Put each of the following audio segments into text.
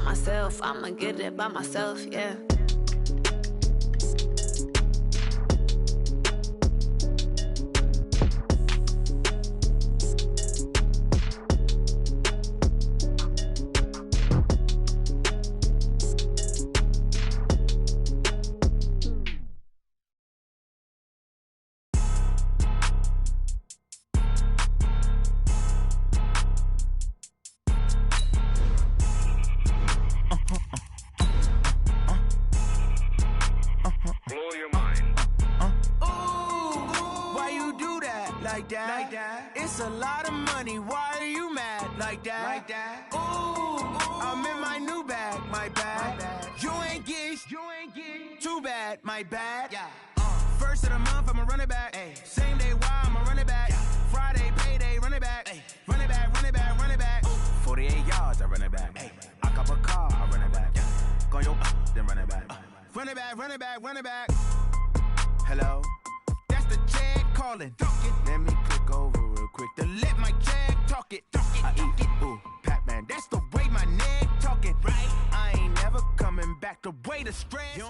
myself. I'ma get it by myself, yeah. It's a lot of money, why are you mad like that? Ooh, I'm in my new bag, my bad. You ain't get too bad, my bad. First of the month, I'ma run it back. Same day, why I'ma run it back. Friday, payday, run it back. Run it back, run it back, run it back. 48 yards, I run it back. I cop a car, I run it back. Go yo, then run it back. Run it back, run it back, run it back. Hello? That's the check calling. Let me click over real quick to let my check talk it. I eat it, ooh, Pac-Man. That's the way my neck talking. Right? I ain't never coming back. The way the stress.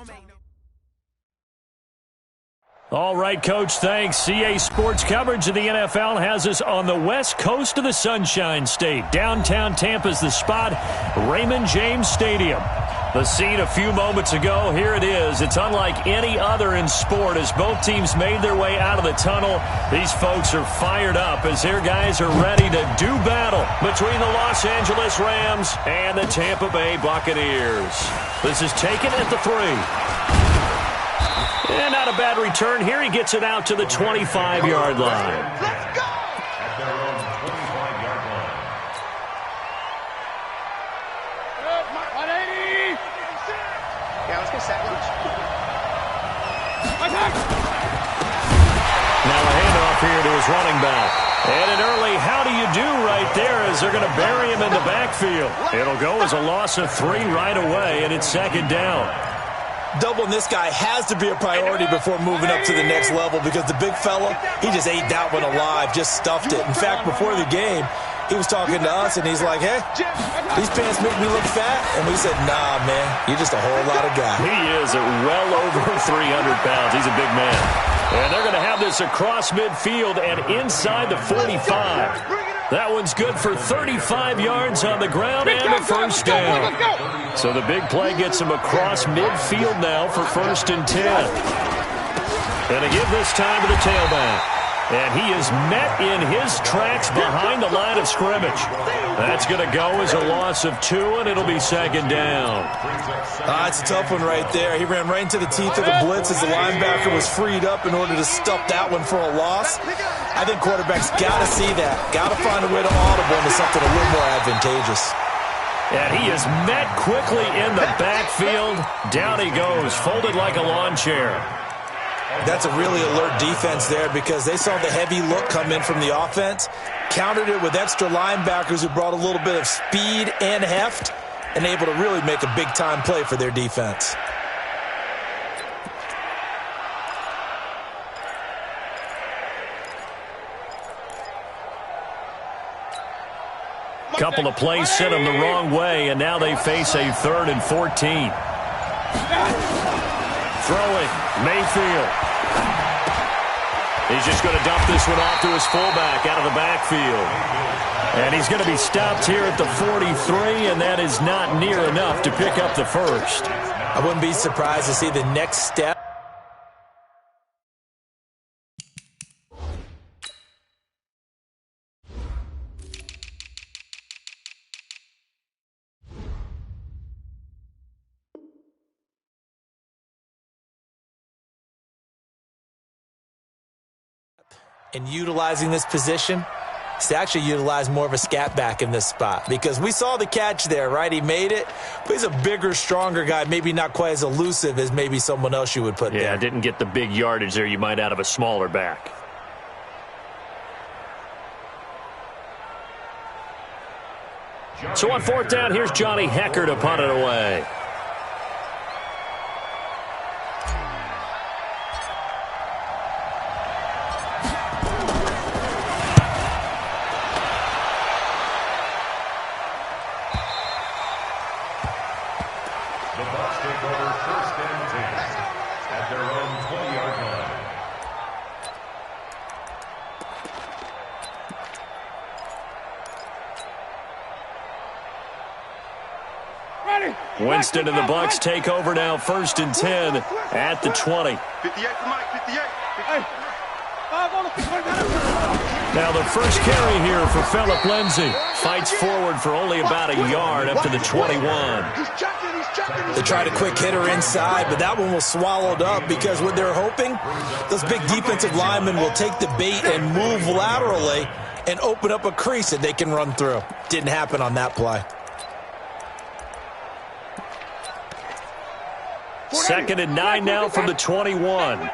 All right, Coach, thanks. CA Sports coverage of the NFL has us on the west coast of the Sunshine State. Downtown Tampa's the spot, Raymond James Stadium. The scene a few moments ago, here it is. It's unlike any other in sport as both teams made their way out of the tunnel. These folks are fired up as their guys are ready to do battle between the Los Angeles Rams and the Tampa Bay Buccaneers. This is taken at the 3. And not a bad return here. He gets it out to the 25-yard line. Let's go! At their own 25-yard line. 180! Yeah, let's get set. Now a handoff here to his running back. And an early how do you do right there as they're going to bury him in the backfield. It'll go as a loss of 3 right away, and it's second down. Doubling this guy has to be a priority before moving up to the next level because the big fella, he just ate that one alive, just stuffed it. In fact, before the game, he was talking to us, and he's like, hey, these pants make me look fat. And we said, nah, man, you're just a whole lot of guy. He is at well over 300 pounds. He's a big man. And they're going to have this across midfield and inside the 45. That one's good for 35 yards on the ground and a first down. So the big play gets him across midfield now for 1st and 10. And to give this time to the tailback. And he is met in his tracks behind the line of scrimmage. That's going to go as a loss of 2, and it'll be second down. It's a tough one right there. He ran right into the teeth of the blitz as the linebacker was freed up in order to stuff that one for a loss. I think quarterbacks got to see that. Got to find a way to audible into something a little more advantageous. And he is met quickly in the backfield. Down he goes, folded like a lawn chair. That's a really alert defense there because they saw the heavy look come in from the offense, countered it with extra linebackers who brought a little bit of speed and heft, and able to really make a big-time play for their defense. Couple of plays sent them the wrong way, and now they face a 3rd and 14. Throwing, Mayfield. He's just going to dump this one off to his fullback out of the backfield. And he's going to be stopped here at the 43, and that is not near enough to pick up the first. I wouldn't be surprised to see the next step. And utilizing this position is to actually utilize more of a scat back in this spot because we saw the catch there, right? He made it, but he's a bigger, stronger guy, maybe not quite as elusive as maybe someone else you would put there. Yeah, didn't get the big yardage there you might out of a smaller back. So on 4th down, here's Johnny Hecker to punt it away. The Bucs take over 1st and 10 at their own 20-yard line. Winston and the Bucs take over now, 1st and 10 at the 20. 58 for Mike, 58. Now the first carry here for Phillip Lindsay. Fights forward for only about a yard up to the 21. They tried a quick hitter inside, but that one was swallowed up because what they're hoping, those big defensive linemen will take the bait and move laterally and open up a crease that they can run through. Didn't happen on that play. 2nd and 9 now from the 21.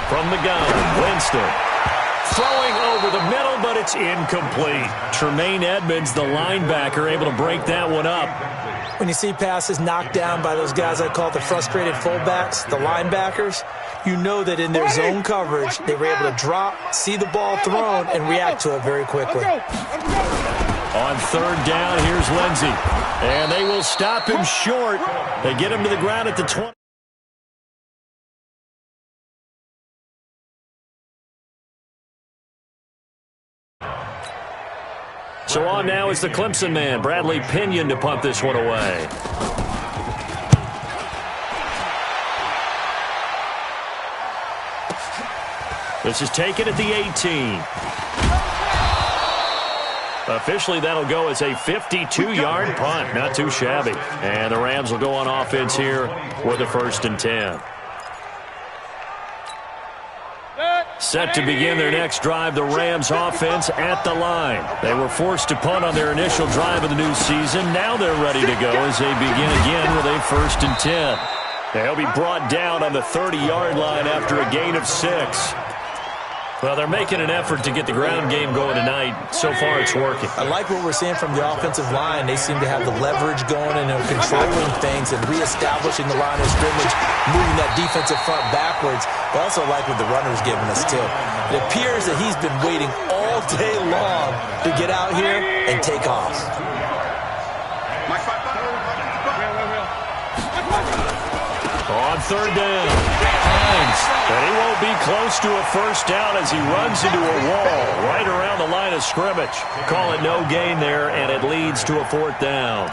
From the gun, Winston. Throwing over the middle, but it's incomplete. Tremaine Edmonds, the linebacker, able to break that one up. When you see passes knocked down by those guys I call the frustrated fullbacks, the linebackers, you know that in their zone coverage, they were able to drop, see the ball thrown, and react to it very quickly. On 3rd down, here's Lindsay. And they will stop him short. They get him to the ground at the 20. So on now is the Clemson man, Bradley Pinion, to punt this one away. This is taken at the 18. Officially, that'll go as a 52-yard punt. Not too shabby. And the Rams will go on offense here with a 1st and 10. Set to begin their next drive, the Rams offense at the line. They were forced to punt on their initial drive of the new season. Now they're ready to go as they begin again with a 1st and 10. They'll be brought down on the 30-yard line after a gain of 6. Well, they're making an effort to get the ground game going tonight. So far, it's working. I like what we're seeing from the offensive line. They seem to have the leverage going and they're controlling things and reestablishing the line of scrimmage, moving that defensive front backwards. I also like what the runner's giving us, too. It appears that he's been waiting all day long to get out here and take off. On 3rd down, Hines, and he won't be close to a 1st down as he runs into a wall right around the line of scrimmage. Call it no gain there, and it leads to a 4th down.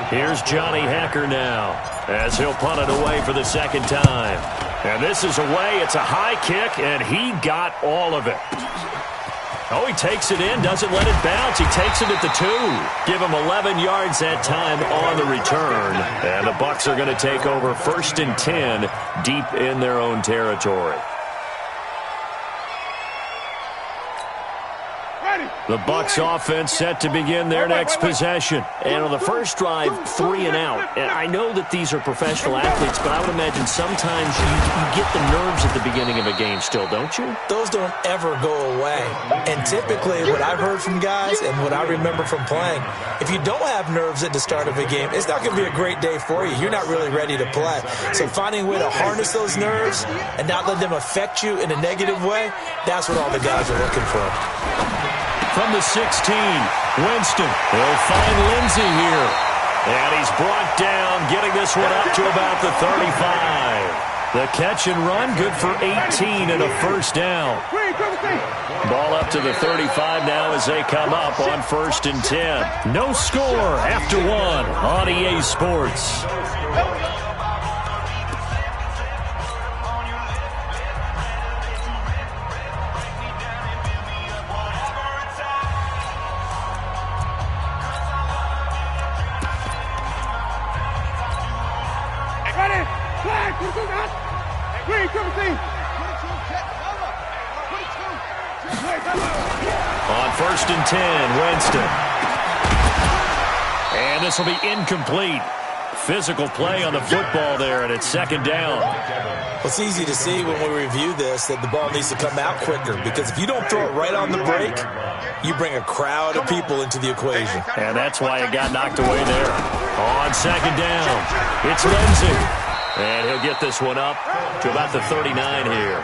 Here's Johnny Hacker now as he'll punt it away for the 2nd time. And this is away. It's a high kick, and he got all of it. Oh, he takes it in, doesn't let it bounce. He takes it at the 2. Give him 11 yards that time on the return. And the Bucs are going to take over 1st and 10 deep in their own territory. The Bucs offense set to begin their next possession. And on the first drive, 3 and out. And I know that these are professional athletes, but I would imagine sometimes you get the nerves at the beginning of a game still, don't you? Those don't ever go away. And typically what I've heard from guys and what I remember from playing, if you don't have nerves at the start of a game, it's not going to be a great day for you. You're not really ready to play. So finding a way to harness those nerves and not let them affect you in a negative way, that's what all the guys are looking for. From the 16, Winston. They'll find Lindsay here. And he's brought down, getting this one up to about the 35. The catch and run, good for 18 and a 1st down. Ball up to the 35 now as they come up on 1st and 10. No score after 1 on EA Sports. On 1st and 10, Winston. And this will be incomplete. Physical play on the football there, and it's 2nd down. Well, it's easy to see when we review this that the ball needs to come out quicker, because if you don't throw it right on the break, you bring a crowd of people into the equation. And that's why it got knocked away there. On 2nd down, it's Lindsay. And he'll get this one up to about the 39 here.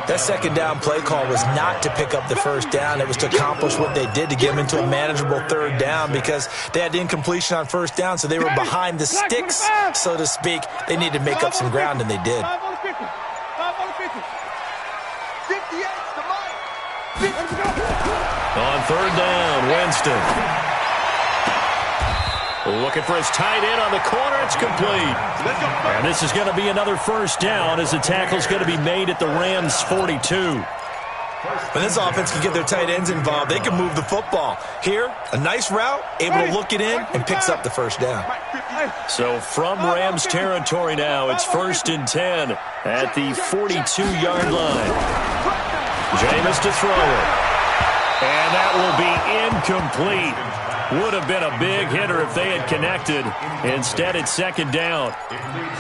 That second down play call was not to pick up the first down. It was to accomplish what they did, to get them into a manageable third down, because they had incompletion on first down, so they were behind the sticks, so to speak. They needed to make up some ground, and they did. On third down, Winston. Looking for his tight end on the corner. It's complete. And this is going to be another first down as the tackle's going to be made at the Rams' 42. When this offense can get their tight ends involved, they can move the football. Here, a nice route, able to look it in, and picks up the first down. So from Rams territory now, it's 1st and 10 at the 42-yard line. Jameis to throw it. And that will be incomplete. Would have been a big hitter if they had connected. Instead, it's second down.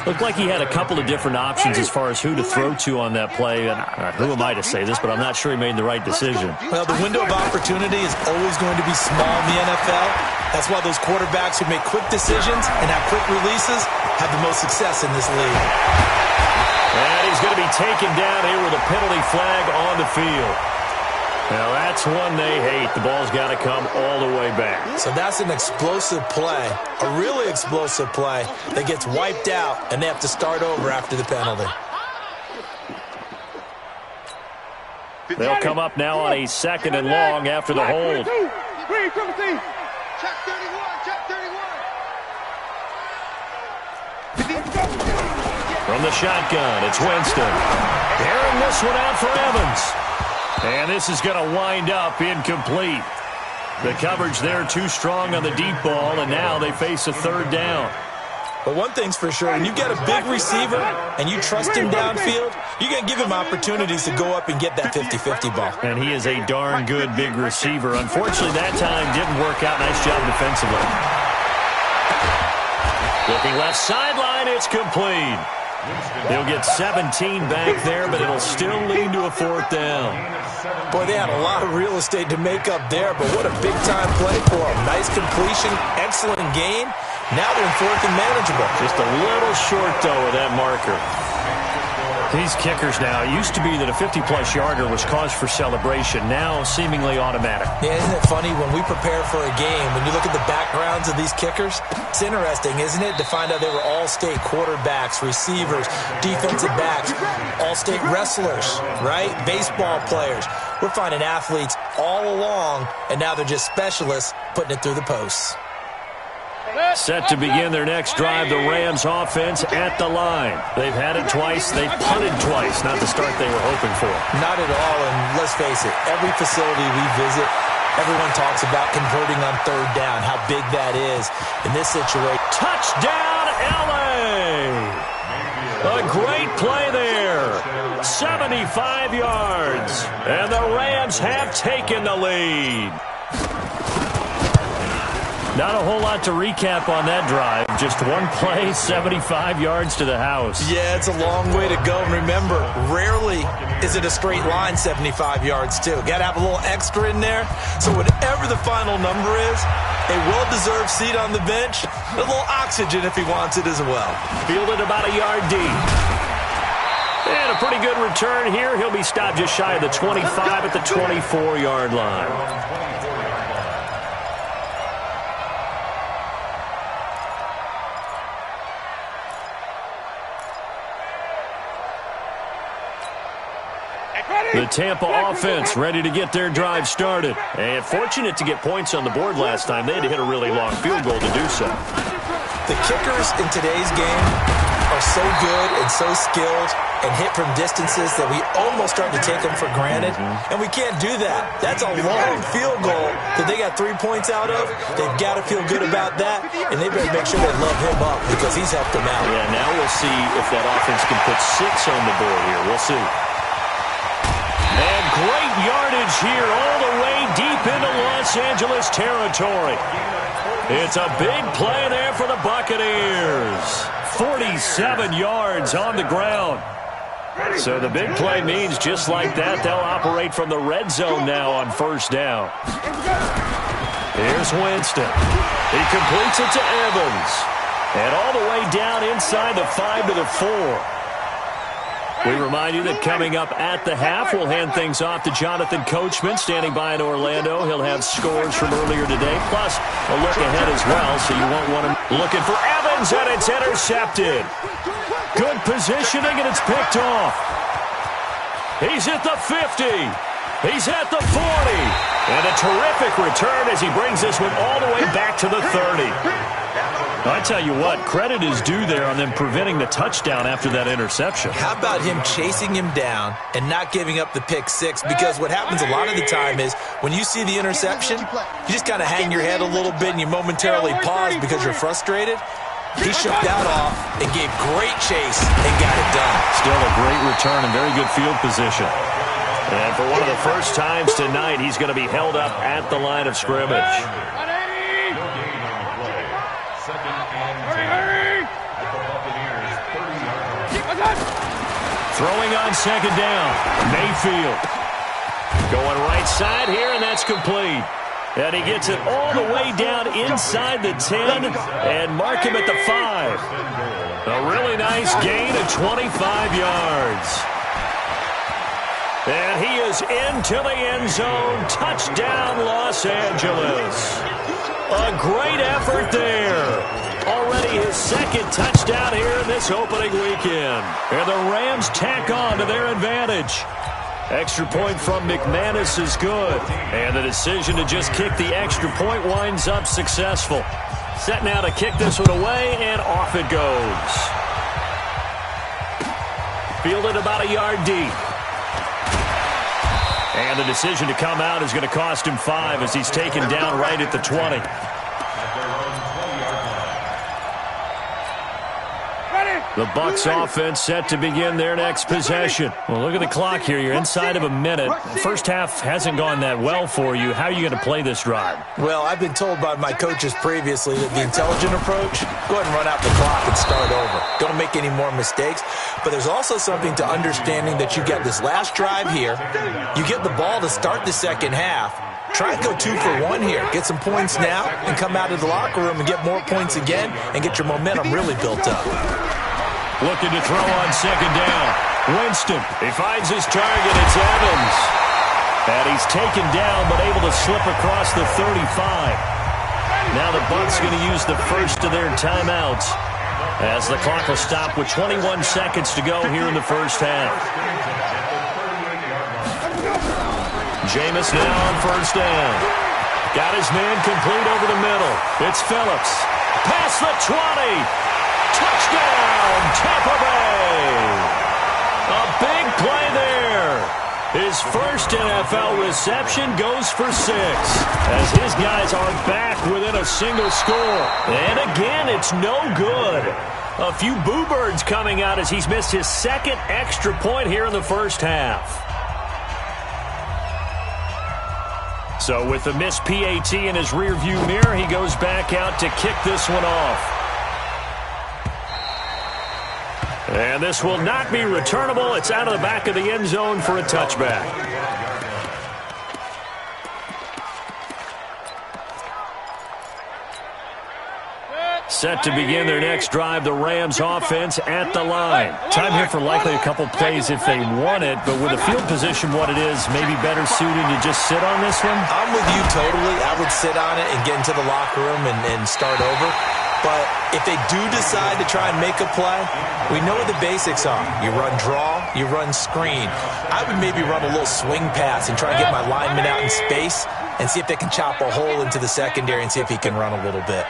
Looked like he had a couple of different options as far as who to throw to on that play. And who am I to say this, but I'm not sure he made the right decision. Well, the window of opportunity is always going to be small in the NFL. That's why those quarterbacks who make quick decisions and have quick releases have the most success in this league. And he's going to be taken down here with a penalty flag on the field. Now, that's one they hate. The ball's got to come all the way back. So that's an explosive play, a really explosive play that gets wiped out, and they have to start over after the penalty. They'll come up now on a 2nd and long after the hold. From the shotgun, it's Winston. Airing this one out for Evans. And this is going to wind up incomplete. The coverage there too strong on the deep ball, and now they face a third down. But one thing's for sure, when you get a big receiver and you trust him downfield, you're going to give him opportunities to go up and get that 50-50 ball. And he is a darn good big receiver. Unfortunately, that time didn't work out. Nice job defensively. Looking left sideline, it's complete. They'll get 17 back there, but it'll still lead to a 4th down. Boy, they had a lot of real estate to make up there, but what a big-time play for them. Nice completion, excellent gain. Now they're in 4th and manageable. Just a little short, though, of that marker. These kickers now, it used to be that a 50-plus yarder was cause for celebration. Now, seemingly automatic. Yeah, isn't it funny when we prepare for a game, when you look at the backgrounds of these kickers, it's interesting, isn't it, to find out they were all-state quarterbacks, receivers, defensive backs, all-state wrestlers, right? Baseball players. We're finding athletes all along, and now they're just specialists putting it through the posts. Set to begin their next drive, the Rams offense at the line. They've had it twice. They've punted twice. Not the start they were hoping for. Not at all, and let's face it, every facility we visit, everyone talks about converting on third down, how big that is in this situation. Touchdown, L.A.! A great play there. 75 yards, and the Rams have taken the lead. Not a whole lot to recap on that drive. Just one play, 75 yards to the house. Yeah, it's a long way to go. And remember, rarely is it a straight line 75 yards, too. Got to have a little extra in there. So whatever the final number is, a well-deserved seat on the bench, a little oxygen if he wants it as well. Fielded about a yard deep. And a pretty good return here. He'll be stopped just shy of the 25 at the 24-yard line. The Tampa offense ready to get their drive started. And fortunate to get points on the board last time. They had to hit a really long field goal to do so. The kickers in today's game are so good and so skilled and hit from distances that we almost start to take them for granted. And we can't do that. That's a long field goal that they got 3 points out of. They've got to feel good about that, and they better make sure they love him up because he's helped them out. Yeah, now we'll see if that offense can put 6 on the board here. We'll see. And great yardage here all the way deep into Los Angeles territory. It's a big play there for the Buccaneers. 47 yards on the ground. So the big play means just like that, they'll operate from the red zone now on first down. Here's Winston. He completes it to Evans. And all the way down inside the 5 to the 4. We remind you that coming up at the half, we'll hand things off to Jonathan Coachman, standing by in Orlando. He'll have scores from earlier today, plus a look ahead as well, so you won't want to... Looking for Evans, and it's intercepted. Good positioning, and it's picked off. He's at the 50. He's at the 40. And a terrific return as he brings this one all the way back to the 30. I tell you what, credit is due there on them preventing the touchdown after that interception. How about him chasing him down and not giving up the pick six? Because what happens a lot of the time is when you see the interception, you just kind of hang your head a little bit and you momentarily pause because you're frustrated. He shook that off and gave great chase and got it done. Still a great return and very good field position. And for one of the first times tonight, he's going to be held up at the line of scrimmage. Throwing on second down, Mayfield. Going right side here, and that's complete. And he gets it all the way down inside the 10 and mark him at the 5. A really nice gain of 25 yards. And he is into the end zone. Touchdown, Los Angeles. A great effort there. Already his second touchdown here in this opening weekend. And the Rams tack on to their advantage. Extra point from McManus is good. And the decision to just kick the extra point winds up successful. Set now to kick this one away, and off it goes. Fielded about a yard deep. And the decision to come out is going to cost him 5 as he's taken down right at the 20. The Bucs offense set to begin their next possession. Well, look at the clock here. You're inside of a minute. First half hasn't gone that well for you. How are you going to play this drive? Well, I've been told by my coaches previously that the intelligent approach, go ahead and run out the clock and start over. Don't make any more mistakes. But there's also something to understanding that you get this last drive here. You get the ball to start the second half. Try and go 2 for 1 here. Get some points now and come out of the locker room and get more points again and get your momentum really built up. Looking to throw on second down. Winston, he finds his target. It's Evans. And he's taken down but able to slip across the 35. Now the Bucs going to use the first of their timeouts as the clock will stop with 21 seconds to go here in the first half. Jameis now on first down. Got his man complete over the middle. It's Phillips. Past the 20. Touchdown, Tampa Bay! A big play there. His first NFL reception goes for 6 as his guys are back within a single score. And again, it's no good. A few boo birds coming out as he's missed his second extra point here in the first half. So with the missed PAT in his rearview mirror, he goes back out to kick this one off. And this will not be returnable. It's out of the back of the end zone for a touchback. Set to begin their next drive, the Rams offense at the line. Time here for likely a couple plays if they want it, but with the field position what it is, maybe better suited to just sit on this one? I'm with you totally. I would sit on it and get into the locker room and start over. But if they do decide to try and make a play, we know what the basics are. You run draw, you run screen. I would maybe run a little swing pass and try to get my lineman out in space and see if they can chop a hole into the secondary and see if he can run a little bit.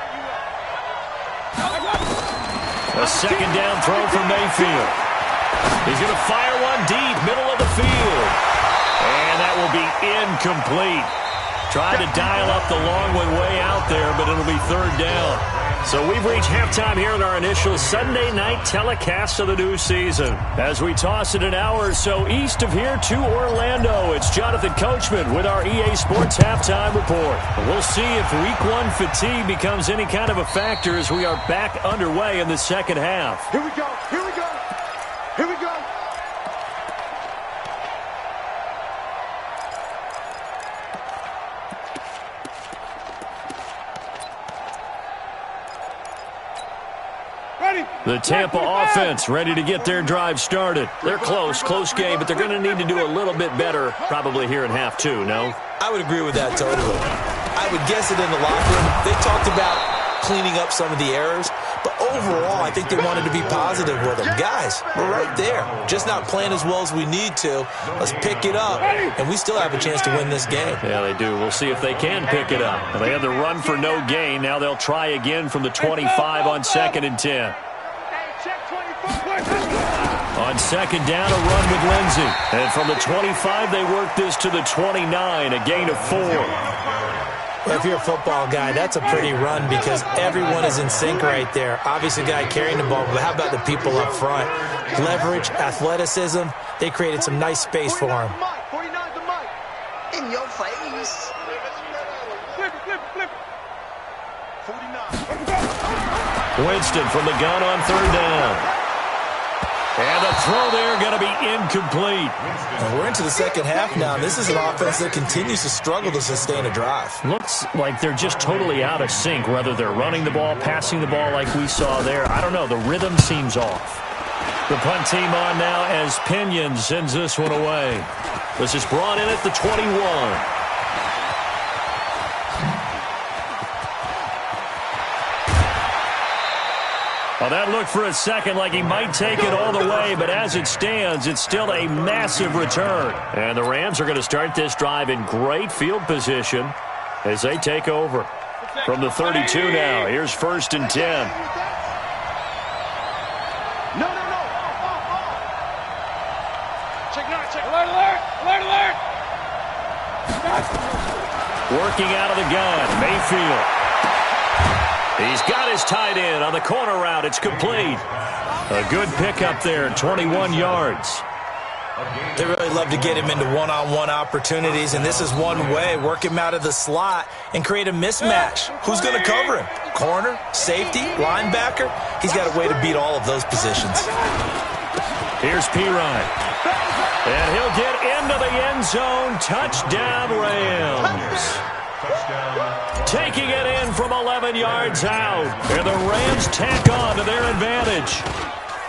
A second down throw for Mayfield. He's going to fire one deep, middle of the field. And that will be incomplete. Tried to dial up the long one way out there, but it'll be third down. So we've reached halftime here in our initial Sunday night telecast of the new season. As we toss it an hour or so east of here to Orlando, it's Jonathan Coachman with our EA Sports Halftime Report. We'll see if Week 1 fatigue becomes any kind of a factor as we are back underway in the second half. Here we go, here we go, here we go. The Tampa offense ready to get their drive started. They're close game, but they're going to need to do a little bit better probably here in half two, no? I would agree with that totally. I would guess it in the locker room. They talked about cleaning up some of the errors, but overall, I think they wanted to be positive with them. Guys, we're right there. Just not playing as well as we need to. Let's pick it up, and we still have a chance to win this game. Yeah, they do. We'll see if they can pick it up. They had the run for no gain. Now they'll try again from the 25 on 2nd and 10. On 2nd down, a run with Lindsey. And from the 25, they work this to the 29, a gain of 4. Well, if you're a football guy, that's a pretty run because everyone is in sync right there. Obviously, the guy carrying the ball, but how about the people up front? Leverage, athleticism, they created some nice space for him. In your face. Winston from the gun on 3rd down. And the throw there going to be incomplete. And we're into the second half now. This is an offense that continues to struggle to sustain a drive. Looks like they're just totally out of sync, whether they're running the ball, passing the ball like we saw there. I don't know. The rhythm seems off. The punt team on now as Pinion sends this one away. This is brought in at the 21. Well, that looked for a second like he might take it all the way, but as it stands, it's still a massive return. And the Rams are going to start this drive in great field position as they take over. From the 32 now, here's 1st and 10. No. Check. Alert. Working out of the gun, Mayfield. He's got his tight end on the corner route. It's complete. A good pickup there, 21 yards. They really love to get him into one-on-one opportunities, and this is one way. Work him out of the slot and create a mismatch. Who's going to cover him? Corner, safety, linebacker? He's got a way to beat all of those positions. Here's Pirine. And he'll get into the end zone. Touchdown, Rams. Taking it in from 11 yards out. And the Rams tack on to their advantage.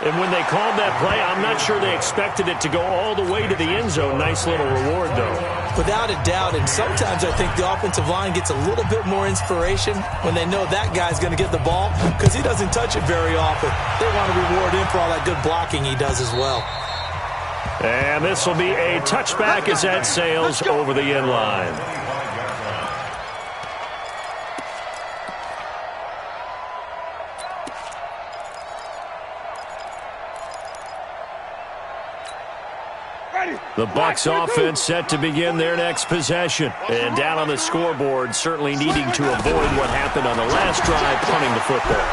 And when they called that play, I'm not sure they expected it to go all the way to the end zone. Nice little reward, though. Without a doubt, and sometimes I think the offensive line gets a little bit more inspiration when they know that guy's going to get the ball because he doesn't touch it very often. They want to reward him for all that good blocking he does as well. And this will be a touchback as that sails over the end line. The Bucs offense set to begin their next possession. And down on the scoreboard, certainly needing to avoid what happened on the last drive, punting the football.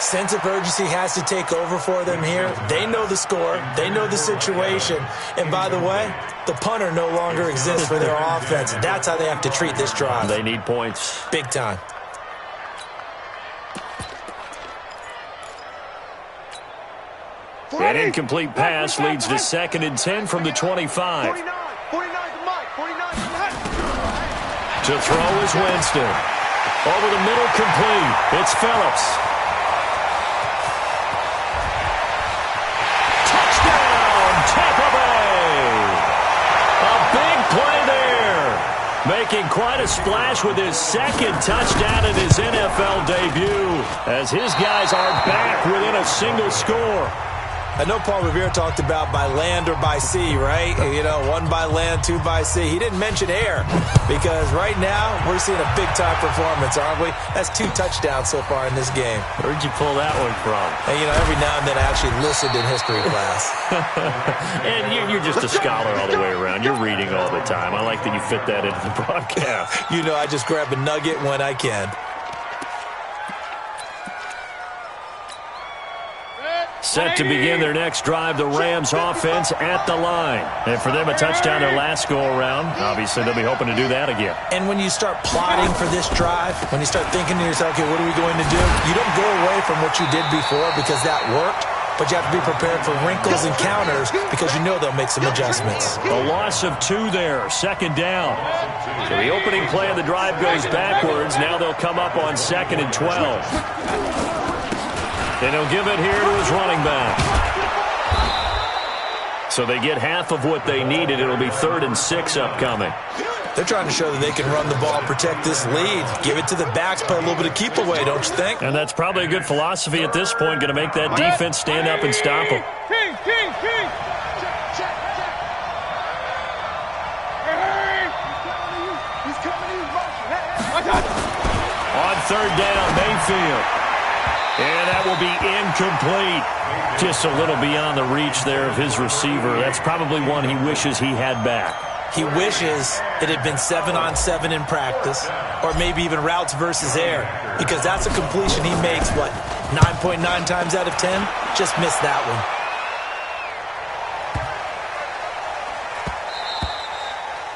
Sense of urgency has to take over for them here. They know the score. They know the situation. And by the way, the punter no longer exists for their offense. That's how they have to treat this drive. They need points. Big time. An incomplete pass leads to 2nd and 10 from the 25. 49 To throw is Winston. Over the middle, complete. It's Phillips. Touchdown, Tampa Bay. A big play there. Making quite a splash with his 2nd touchdown in his NFL debut. As his guys are back within a single score. I know Paul Revere talked about by land or by sea, right? You know, 1 by land, 2 by sea. He didn't mention air because right now we're seeing a big-time performance, aren't we? That's 2 touchdowns so far in this game. Where'd you pull that one from? And, you know, every now and then I actually listened in history class. And you're just a scholar all the way around. You're reading all the time. I like that you fit that into the broadcast. You know, I just grab a nugget when I can. Set to begin their next drive, the Rams offense at the line. And for them, a touchdown their last go-around. Obviously, they'll be hoping to do that again. And when you start plotting for this drive, when you start thinking to yourself, okay, what are we going to do? You don't go away from what you did before because that worked, but you have to be prepared for wrinkles and counters because you know they'll make some adjustments. A loss of 2 there, 2nd down. So the opening play of the drive goes backwards. Now they'll come up on 2nd and 12. And he'll give it here to his running back. So they get half of what they needed. It'll be 3rd and 6 upcoming. They're trying to show that they can run the ball and protect this lead. Give it to the backs, play a little bit of keep away, don't you think? And that's probably a good philosophy at this point. Going to make that defense stand up and stop them. King. He's coming to you. On 3rd down, Mayfield. And that will be incomplete. Just a little beyond the reach there of his receiver. That's probably one he wishes he had back. He wishes it had been 7-on-7 in practice, or maybe even routes versus air, because that's a completion he makes, 9.9 times out of 10? Just missed that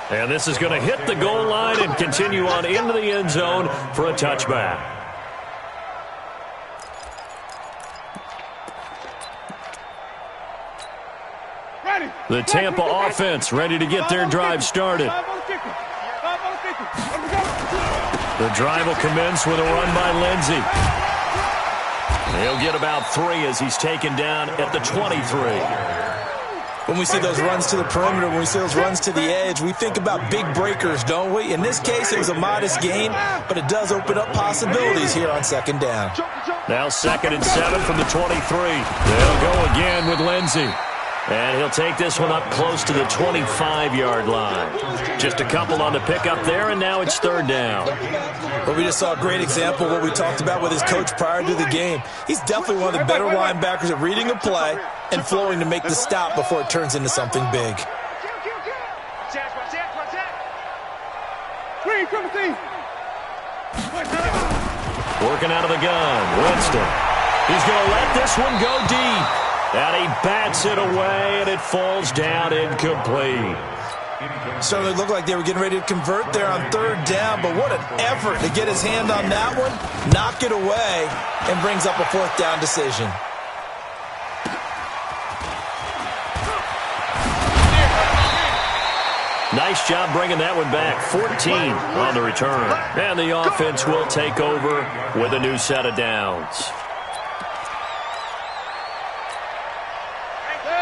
one. And this is going to hit the goal line and continue on into the end zone for a touchback. The Tampa offense ready to get their drive started. The drive will commence with a run by Lindsey. He'll get about 3 as he's taken down at the 23. When we see those runs to the perimeter, when we see those runs to the edge, we think about big breakers, don't we? In this case, it was a modest gain, but it does open up possibilities here on 2nd down. Now 2nd and 7 from the 23. They'll go again with Lindsey. And he'll take this one up close to the 25-yard line. Just a couple on the pickup there, and now it's 3rd down. Well, we just saw a great example of what we talked about with his coach prior to the game. He's definitely one of the better linebackers at reading a play and flowing to make the stop before it turns into something big. Working out of the gun, Winston. He's going to let this one go deep. And he bats it away, and it falls down incomplete. Certainly looked like they were getting ready to convert there on 3rd down, but what an effort to get his hand on that one, knock it away, and brings up a 4th down decision. Nice job bringing that one back. 14 on the return. And the offense will take over with a new set of downs.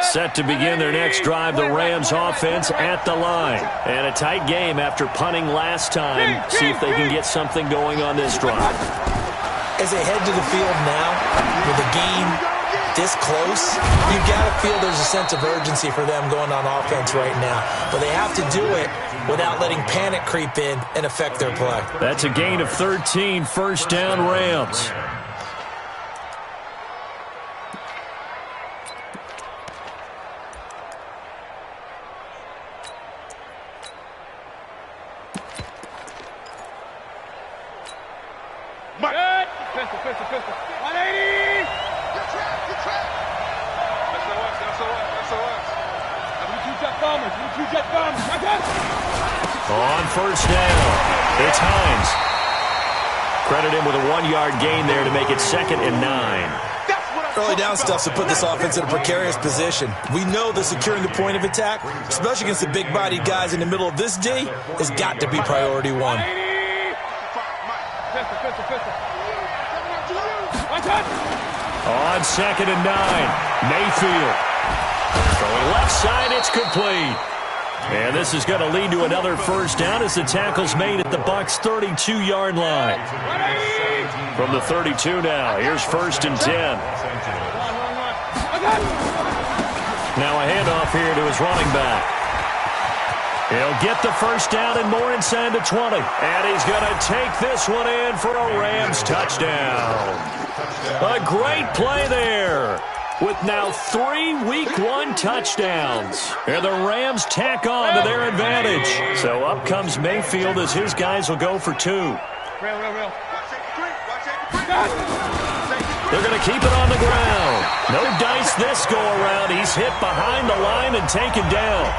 Set to begin their next drive, the Rams offense at the line. And a tight game after punting last time. See if they can get something going on this drive. As they head to the field now, with the game this close, you've got to feel there's a sense of urgency for them going on offense right now. But they have to do it without letting panic creep in and affect their play. That's a gain of 13, 1st down Rams. Pistol. 180! Good trap. That's the us. Jet bombers. On 1st down, it's Hines. Credit him with a 1-yard gain there to make it 2nd and 9. Early down stuff to put this offense in a precarious position. We know that securing the point of attack, especially against the big-bodied guys in the middle of this D, has got to be priority 1. On 2nd and 9, Mayfield. Going left side, it's complete. And this is going to lead to another 1st down as the tackle's made at the Bucs' 32-yard line. From the 32 now, here's 1st and 10. Now a handoff here to his running back. He'll get the 1st down and more inside the 20. And he's going to take this one in for a Rams touchdown. A great play there, with now 3 Week 1 touchdowns. And the Rams tack on to their advantage. So up comes Mayfield as his guys will go for 2. Real. They're going to keep it on the ground. No dice this go around. He's hit behind the line and taken down.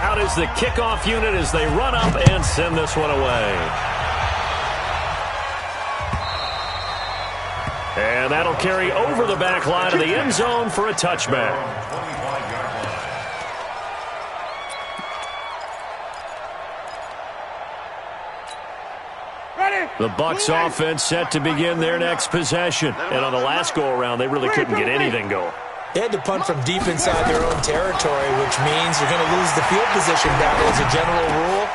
Out is the kickoff unit as they run up and send this one away. And that'll carry over the back line of the end zone for a touchback. The Bucs offense set to begin their next possession. And on the last go-around, they really couldn't get anything going. They had to punt from deep inside their own territory, which means you're going to lose the field position battle as a general rule.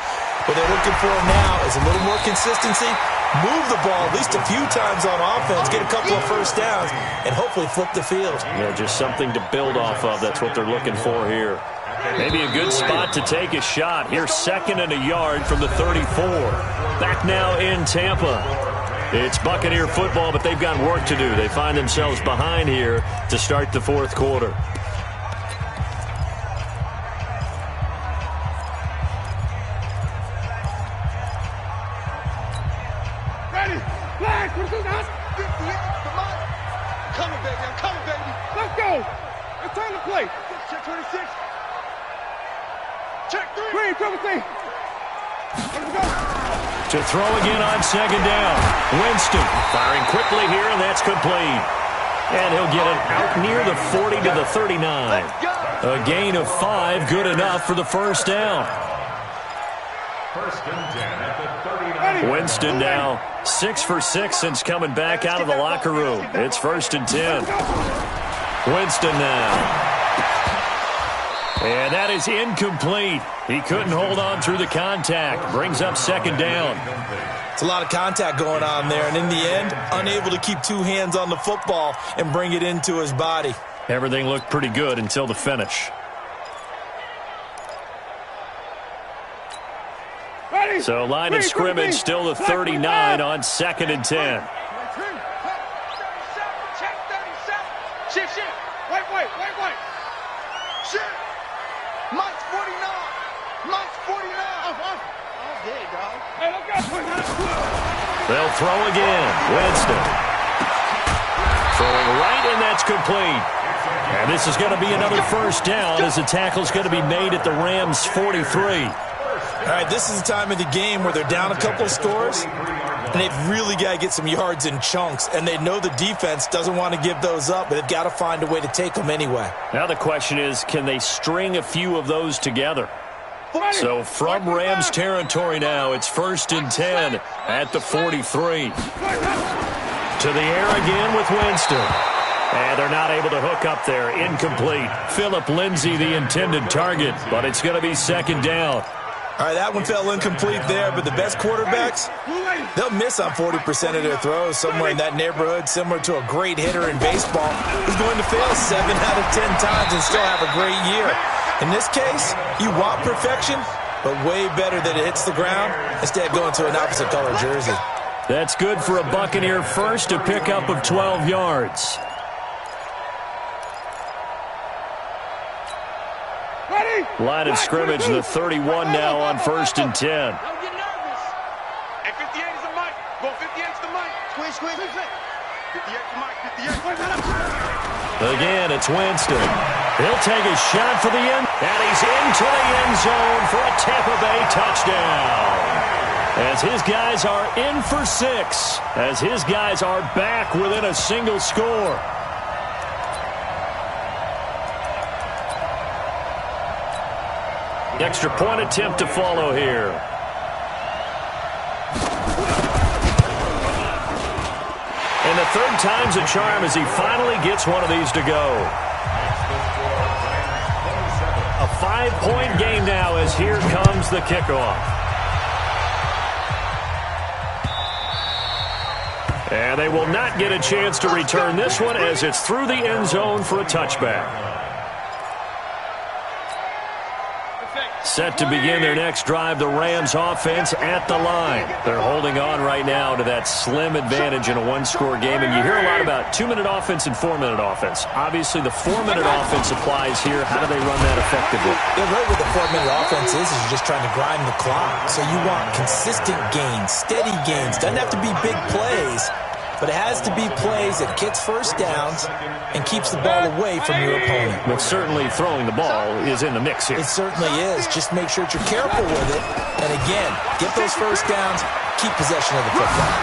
What they're looking for now is a little more consistency, move the ball at least a few times on offense, get a couple of first downs, and hopefully flip the field. Yeah, just something to build off of. That's what they're looking for here. Maybe a good spot to take a shot. Here's 2nd and a yard from the 34. Back now in Tampa. It's Buccaneer football, but they've got work to do. They find themselves behind here to start the 4th quarter. Ready? Flag! What is this? I'm coming, baby. I'm coming, baby. Let's go! It's time to play. Check 26. Check 3. Green, triple C. Let's go. To throw again on 2nd down. Winston firing quickly here, and that's complete. And he'll get it out near the 40 to the 39. A gain of 5, good enough for the 1st down. 1st and 10 at the 39. Winston now 6 for 6 since coming back out of the locker room. It's 1st and 10. Winston now. And that is incomplete. He couldn't hold on through the contact. Brings up 2nd down. It's a lot of contact going on there, and in the end, unable to keep 2 hands on the football and bring it into his body. Everything looked pretty good until the finish. Ready? So line of scrimmage still the 39 on 2nd and 10. Check 37. Shit. Wait. Shit. Mike's 49. Mike's 49. Oh, there you go. Hey, let's go. They'll throw again. Winston. Throwing right, and that's complete. And this is going to be another 1st down as the tackle's going to be made at the Rams' 43. All right, this is the time of the game where they're down a couple of scores, and they've really got to get some yards in chunks, and they know the defense doesn't want to give those up, but they've got to find a way to take them anyway. Now the question is, can they string a few of those together? So from Rams territory now, it's 1st and 10 at the 43. To the air again with Winston. And they're not able to hook up there. Incomplete. Phillip Lindsay the intended target, but it's going to be 2nd down. All right, that one fell incomplete there, but the best quarterbacks, they'll miss on 40% of their throws, somewhere in that neighborhood, similar to a great hitter in baseball who's going to fail 7 out of 10 times and still have a great year. In this case, you want perfection, but way better that it hits the ground instead of going to an opposite color jersey. That's good for a Buccaneer first, a pickup of 12 yards. Line of scrimmage, the 31 now on 1st and 10. Don't get nervous. Hey, 58 is the mic. Go 58 to the mic. Squeeze. 58 to Mike. 58. Again, it's Winston. He'll take a shot for the end. And he's into the end zone for a Tampa Bay touchdown. As his guys are in for 6. As his guys are back within a single score. Extra point attempt to follow here. And the 3rd time's a charm as he finally gets one of these to go. A 5-point game now as here comes the kickoff. And they will not get a chance to return this one as it's through the end zone for a touchback. Set to begin their next drive, the Rams offense at the line. They're holding on right now to that slim advantage in a 1-score game. And you hear a lot about 2-minute offense and 4-minute offense. Obviously, the 4-minute offense applies here. How do they run that effectively? Yeah, right where the 4-minute offense is you're just trying to grind the clock. So you want consistent gains, steady gains. Doesn't have to be big plays, but it has to be plays that gets first downs and keeps the ball away from your opponent. But certainly throwing the ball is in the mix here. It certainly is. Just make sure that you're careful with it. And again, get those first downs, keep possession of the football.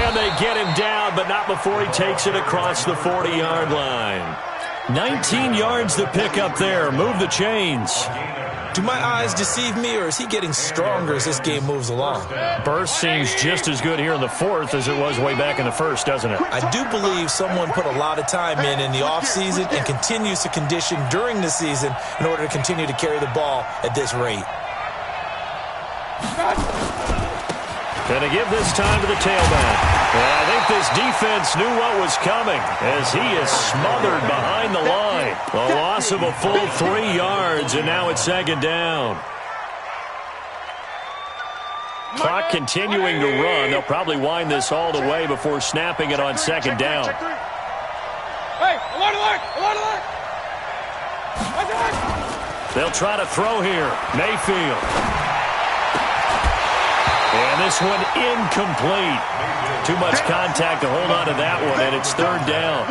And they get him down, but not before he takes it across the 40-yard line. 19 yards to pick up there. Move the chains. Do my eyes deceive me, or is he getting stronger as this game moves along? Burst seems just as good here in the fourth as it was way back in the first, doesn't it? I do believe someone put a lot of time in the offseason and continues to condition during the season in order to continue to carry the ball at this rate. Going to give this time to the tailback. And I think this defense knew what was coming as he is smothered behind the line. A loss of a full 3 yards, and now it's second down. Clock continuing to run. They'll probably wind this all the way before snapping it on second down. Hey, alert, alert, alert, alert. They'll try to throw here. Mayfield. And this one incomplete. Too much contact to hold on to that one, and it's third down.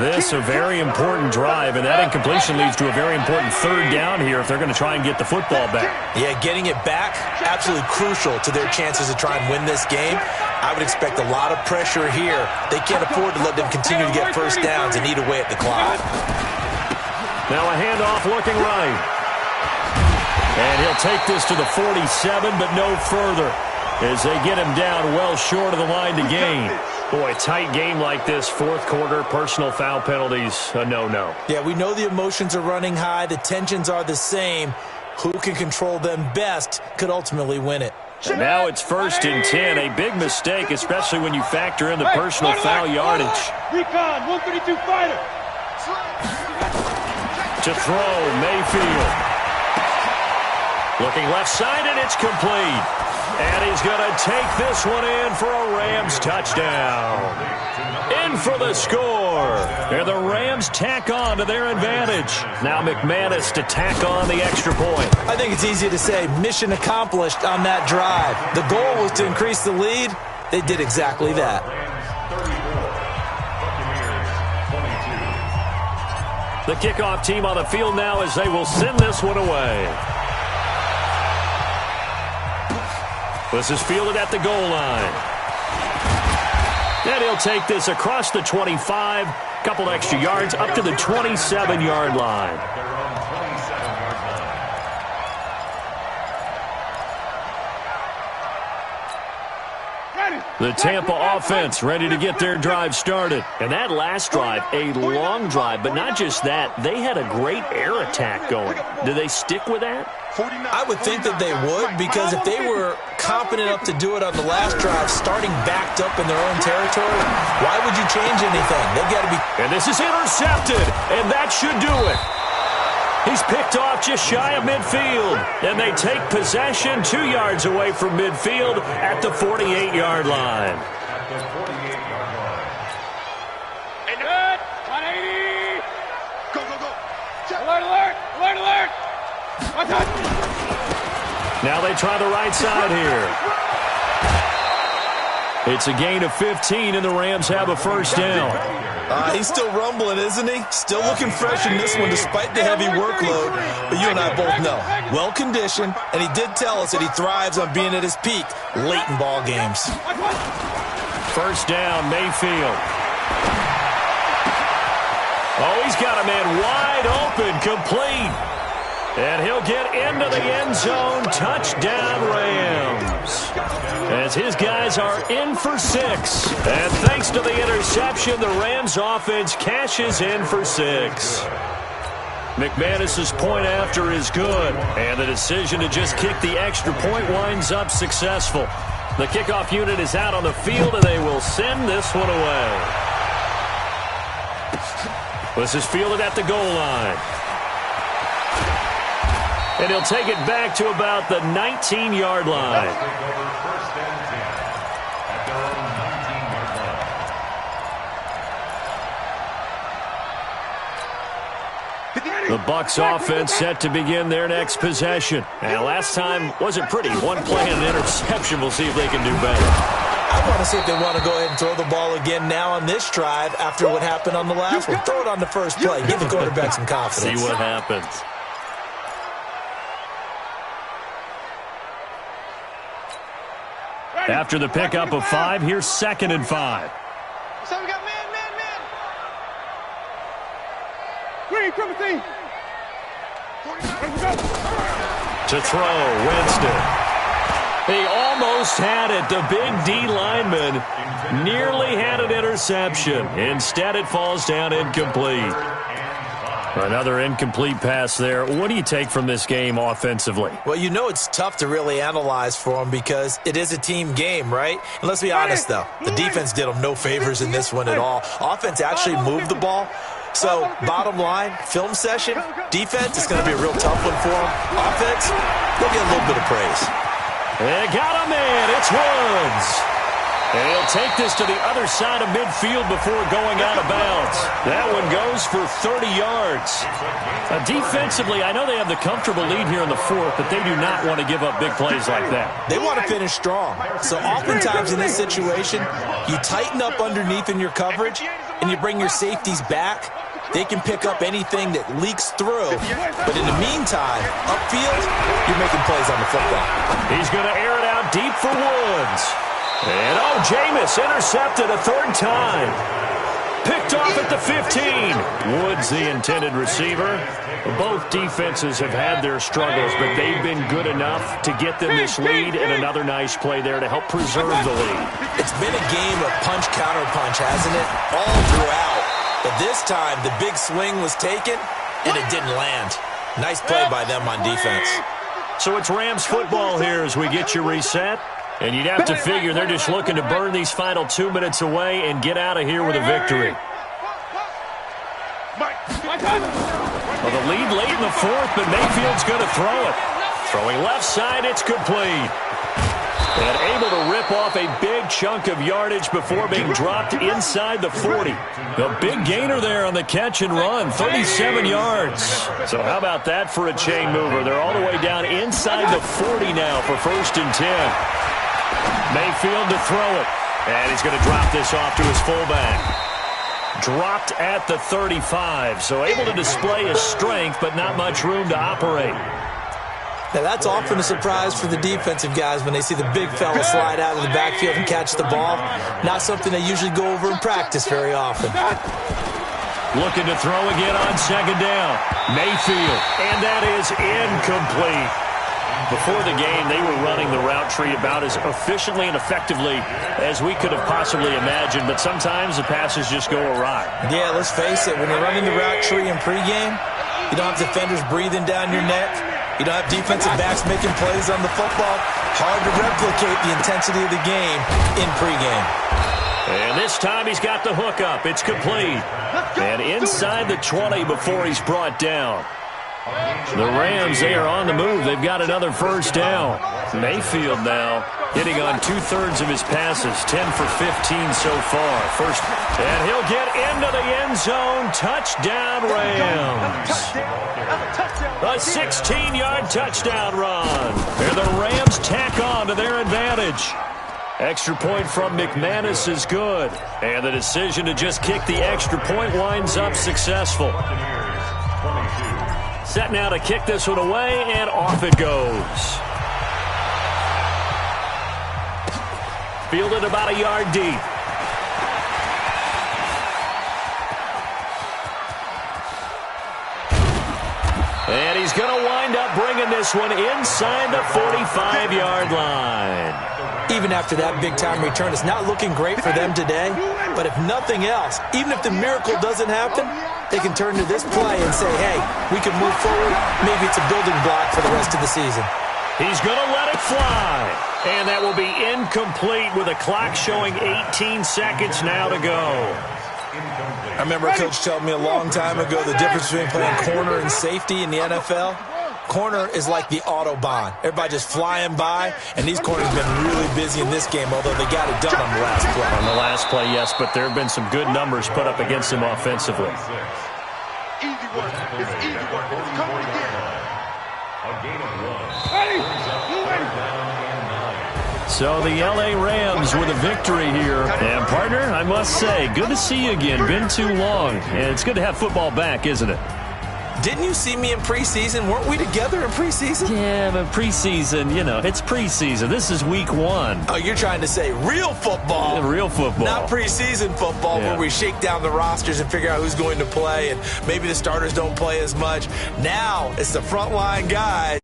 This a very important drive, and that incompletion leads to a very important third down here if they're going to try and get the football back. Yeah, getting it back, absolutely crucial to their chances to try and win this game. I would expect a lot of pressure here. They can't afford to let them continue to get first downs and eat away at the clock. Now a handoff looking right. And he'll take this to the 47, but no further as they get him down well short of the line to gain. Boy, tight game like this, fourth quarter, personal foul penalties, a no-no. Yeah, we know the emotions are running high. The tensions are the same. Who can control them best could ultimately win it. And now it's 1st and 10, a big mistake, especially when you factor in the personal foul yardage. Recon, 132 fighter. To throw, Mayfield. Looking left side, and it's complete. And he's going to take this one in for a Rams touchdown. In for the score. And the Rams tack on to their advantage. Now McManus to tack on the extra point. I think it's easy to say mission accomplished on that drive. The goal was to increase the lead. They did exactly that. The kickoff team on the field now as they will send this one away. This is fielded at the goal line. And he'll take this across the 25, couple extra yards, up to the 27-yard line. The Tampa offense ready to get their drive started. And that last drive, a long drive, but not just that. They had a great air attack going. Do they stick with that? I would think that they would, because if they were confident enough to do it on the last drive, starting backed up in their own territory, why would you change anything? They've got to be... And this is intercepted, and that should do it. He's picked off just shy of midfield, and they take possession 2 yards away from midfield at the 48-yard line. Good. 180. Go, go, go. Alert, alert, alert, alert. Now they try the right side here. It's a gain of 15, and the Rams have a first down. He's still rumbling, isn't he? Still looking fresh in this one despite the heavy workload. But you and I both know, well-conditioned, and he did tell us that he thrives on being at his peak late in ball games. First down, Mayfield. Oh, he's got a man wide open, complete. And he'll get into the end zone. Touchdown, Rams. As his guys are in for 6. And thanks to the interception, the Rams offense cashes in for 6. McManus's point after is good. And the decision to just kick the extra point winds up successful. The kickoff unit is out on the field, and they will send this one away. This is fielded at the goal line. And he'll take it back to about the 19-yard line. The Bucs offense set to begin their next possession. And last time wasn't pretty. One play and an interception. We'll see if they can do better. I want to see if they want to go ahead and throw the ball again now on this drive after what happened on the last one. Throw it on the first play. Give the quarterback some confidence. See what happens. After the pickup of 5, here's 2nd and 5. So we got man. Green, triple team. To throw, Winston. He almost had it. The big D lineman nearly had an interception. Instead, it falls down incomplete. Another incomplete pass there. What do you take from this game offensively? Well, you know it's tough to really analyze for them because it is a team game, right? And let's be honest, though. The defense did them no favors in this one at all. Offense actually moved the ball. So, bottom line, film session, defense is going to be a real tough one for them. Offense, they'll get a little bit of praise. They got him in. It's Woods. And he'll take this to the other side of midfield before going out of bounds. That one goes for 30 yards. Defensively, I know they have the comfortable lead here in the fourth, but they do not want to give up big plays like that. They want to finish strong. So oftentimes in this situation, you tighten up underneath in your coverage, and you bring your safeties back. They can pick up anything that leaks through. But in the meantime, upfield, you're making plays on the football. He's going to air it out deep for Woods. And, Jameis intercepted a third time. Picked off at the 15. Woods, the intended receiver. Both defenses have had their struggles, but they've been good enough to get them this lead, and another nice play there to help preserve the lead. It's been a game of punch-counter-punch, hasn't it? All throughout. But this time, the big swing was taken, and it didn't land. Nice play by them on defense. So it's Rams football here as we get you reset. And you'd have to figure they're just looking to burn these final 2 minutes away and get out of here with a victory. Well, the lead late in the fourth, but Mayfield's going to throw it. Throwing left side, it's complete. And able to rip off a big chunk of yardage before being dropped inside the 40. The big gainer there on the catch and run, 37 yards. So how about that for a chain mover? They're all the way down inside the 40 now for 1st and 10. Mayfield to throw it. And he's going to drop this off to his fullback. Dropped at the 35. So able to display his strength, but not much room to operate. Now, that's often a surprise for the defensive guys when they see the big fella slide out of the backfield and catch the ball. Not something they usually go over in practice very often. Looking to throw again on 2nd down. Mayfield, and that is incomplete. Before the game, they were running the route tree about as efficiently and effectively as we could have possibly imagined, but sometimes the passes just go awry. Yeah, let's face it, when you're running the route tree in pregame, you don't have defenders breathing down your neck. You don't have defensive backs making plays on the football. Hard to replicate the intensity of the game in pregame. And this time he's got the hook up. It's complete. And inside the 20 before he's brought down. The Rams, they are on the move. They've got another 1st down. Mayfield now hitting on 2/3 of his passes, 10 for 15 so far. First, and he'll get into the end zone. Touchdown, Rams. A 16-yard touchdown run. And the Rams tack on to their advantage. Extra point from McManus is good. And the decision to just kick the extra point winds up successful. Set now to kick this one away, and off it goes. Fielded about a yard deep. And he's going to wind up bringing this one inside the 45-yard line. Even after that big-time return, it's not looking great for them today. But if nothing else, even if the miracle doesn't happen, they can turn to this play and say, hey, we can move forward. Maybe it's a building block for the rest of the season. He's going to let it fly. And that will be incomplete with a clock showing 18 seconds now to go. I remember a coach told me a long time ago the difference between playing corner and safety in the NFL. Corner is like the Autobahn. Everybody just flying by, and these corners have been really busy in this game, although they got it done on the last play. On the last play, yes, but there have been some good numbers put up against him offensively. Easy work. It's easy work. It's coming again. A gain of 1. Ready? So the L.A. Rams with a victory here. And, partner, I must say, good to see you again. Been too long. And it's good to have football back, isn't it? Didn't you see me in preseason? Weren't we together in preseason? Yeah, but preseason, it's preseason. This is week 1. Oh, you're trying to say real football. Real football. Not preseason football where we shake down the rosters and figure out who's going to play, and maybe the starters don't play as much. Now it's the frontline guys.